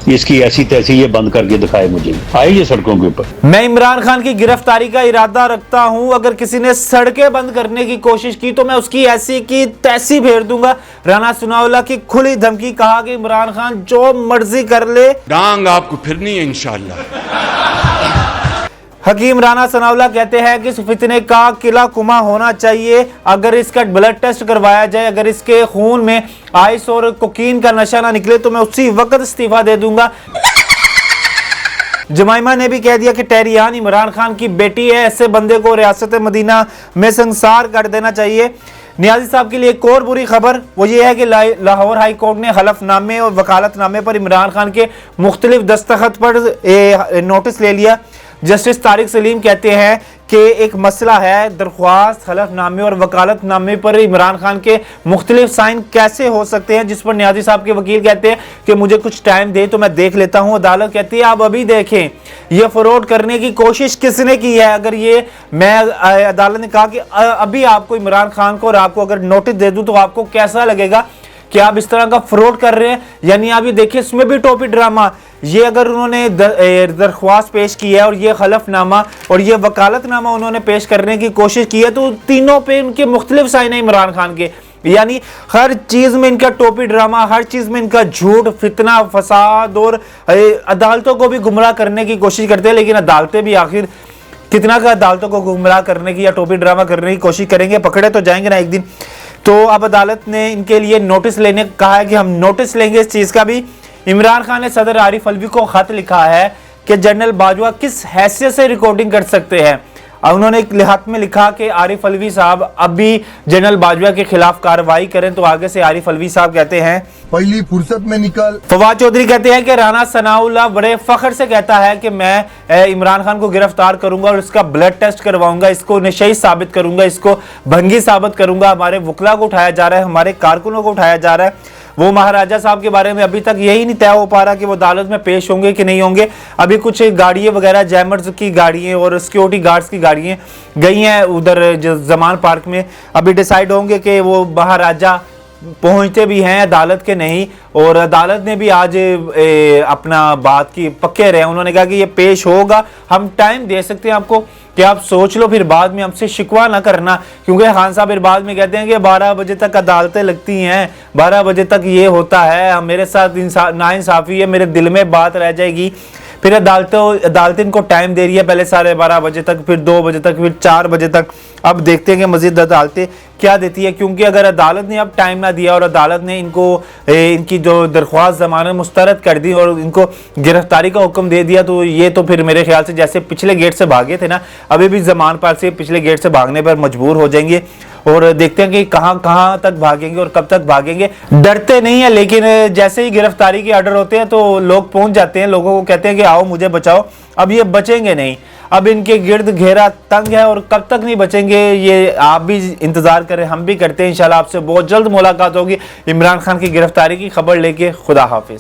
इसकी ऐसी तैसी ये बंद करके दिखाए मुझे, आए ये सड़कों के ऊपर। मैं इमरान खान की गिरफ्तारी का इरादा रखता हूं, अगर किसी ने सड़कें बंद करने की कोशिश की तो मैं उसकी ऐसी की तैसी फेर दूंगा। राणा सनाउल्लाह की खुली धमकी, कहा कि इमरान खान जो मर्जी कर ले, डांग आपको फिरनी है इंशाअल्लाह। हकीम राणा सनाउल्लाह कहते हैं कि इस फितने का किला कुमा होना चाहिए। अगर इसका ब्लड टेस्ट करवाया जाए, अगर इसके खून में आइस और कोकीन का नशा ना निकले तो मैं उसी वक्त इस्तीफा दे दूंगा। जमाइमा ने भी कह दिया कि टेहरियान इमरान खान की बेटी है, ऐसे बंदे को रियासत मदीना में संसार कर देना चाहिए। नियाजी साहब के लिए एक और बुरी खबर वो ये है कि लाहौर हाई कोर्ट ने हलफनामे और वकालतनामे पर इमरान खान के मुख्तलिफ दस्तखत पर नोटिस ले लिया। जस्टिस तारिक सलीम कहते हैं कि एक मसला है, दरख्वास्त, हलफनामे और वकालतनामे पर इमरान खान के मुख्तलिफ साइन कैसे हो सकते हैं, जिस पर नियाजी साहब के वकील कहते हैं कि मुझे कुछ टाइम दे तो मैं देख लेता हूं। अदालत कहती है आप अभी देखें, ये फ्रॉड करने की कोशिश किसने की है। अगर ये अदालत ने कहा कि अभी आपको इमरान खान को और आपको अगर नोटिस दे दूं तो आपको कैसा लगेगा कि आप इस तरह का फ्रॉड कर रहे हैं। यानी आप ये देखिए, इसमें भी टोपी ड्रामा। ये अगर उन्होंने दरख्वास्त पेश की है और ये हलफनामा और ये वकालतनामा उन्होंने पेश करने की कोशिश की है तो तीनों पे उनके मुख्तलिफ साइन है इमरान खान के। यानी हर चीज में इनका टोपी ड्रामा, हर चीज में इनका झूठ, फितना, फसाद और अदालतों को भी गुमराह करने की कोशिश करते हैं। लेकिन अदालतें भी आखिर कितना का अदालतों को गुमराह करने की या टोपी ड्रामा करने की कोशिश करेंगे, पकड़े तो जाएंगे ना एक दिन। तो अब अदालत ने इनके लिए नोटिस लेने कहा है कि हम नोटिस लेंगे इस चीज का भी। इमरान खान ने सदर आरिफ अलवी को खत लिखा है कि जनरल बाजवा किस हैसियत से रिकॉर्डिंग कर सकते हैं। उन्होंने एक खत में लिखा कि आरिफ अलवी साहब अभी जनरल बाजवा के खिलाफ कार्रवाई करें। तो आगे से आरिफ अलवी साहब कहते हैं, पहली फुर्सत में निकल। फवाद चौधरी कहते हैं कि राणा सनाउल्लाह बड़े फख्र से कहता है कि मैं इमरान खान को गिरफ्तार करूंगा और इसका ब्लड टेस्ट करवाऊंगा, इसको नशेई साबित करूंगा, इसको भंगी साबित करूंगा। हमारे वकला को उठाया जा रहा है, हमारे कारकुनों को उठाया जा रहा है। वो महाराजा साहब के बारे में अभी तक यही नहीं तय हो पा रहा कि वो अदालत में पेश होंगे कि नहीं होंगे। अभी कुछ गाड़ियां वगैरह, जैमर्स की गाड़ियां और सिक्योरिटी गार्ड्स की गाड़ियां गई हैं उधर जमान पार्क में। अभी डिसाइड होंगे कि वो महाराजा पहुंचते भी हैं अदालत के नहीं। और अदालत ने भी आज अपना बात की पक्के रहे, उन्होंने कहा कि ये पेश होगा, हम टाइम दे सकते हैं आपको कि आप सोच लो, फिर बाद में हमसे शिकवा ना करना। क्योंकि खान साहब फिर बाद में कहते हैं कि 12 बजे तक अदालतें लगती हैं, 12 बजे तक ये होता है, मेरे साथ नाइंसाफी है, मेरे दिल में बात रह जाएगी। फिर अदालतें इनको टाइम दे रही है, पहले 12:30 बजे तक, फिर 2 बजे तक, फिर 4 बजे तक। अब देखते हैं कि मजीद अदालतें क्या देती है। क्योंकि अगर अदालत ने अब टाइम ना दिया और अदालत ने इनको इनकी जो दरख्वास्त जमानत मुस्तरद कर दी और इनको गिरफ्तारी का हुक्म दे दिया तो ये तो फिर मेरे ख्याल से जैसे पिछले गेट से भागे थे ना, अभी भी जमान पार्क से पिछले गेट से भागने पर मजबूर हो जाएंगे। और देखते हैं कि कहां तक भागेंगे और कब तक भागेंगे। डरते नहीं है, लेकिन जैसे ही गिरफ्तारी के ऑर्डर होते हैं तो लोग पहुंच जाते हैं, लोगों को कहते हैं कि आओ मुझे बचाओ। अब ये बचेंगे नहीं, अब इनके गिर्द घेरा तंग है और कब तक नहीं बचेंगे ये आप भी इंतजार करें, हम भी करते हैं। इंशाल्लाह आपसे बहुत जल्द मुलाकात होगी इमरान खान की गिरफ्तारी की खबर लेके। खुदा हाफिज।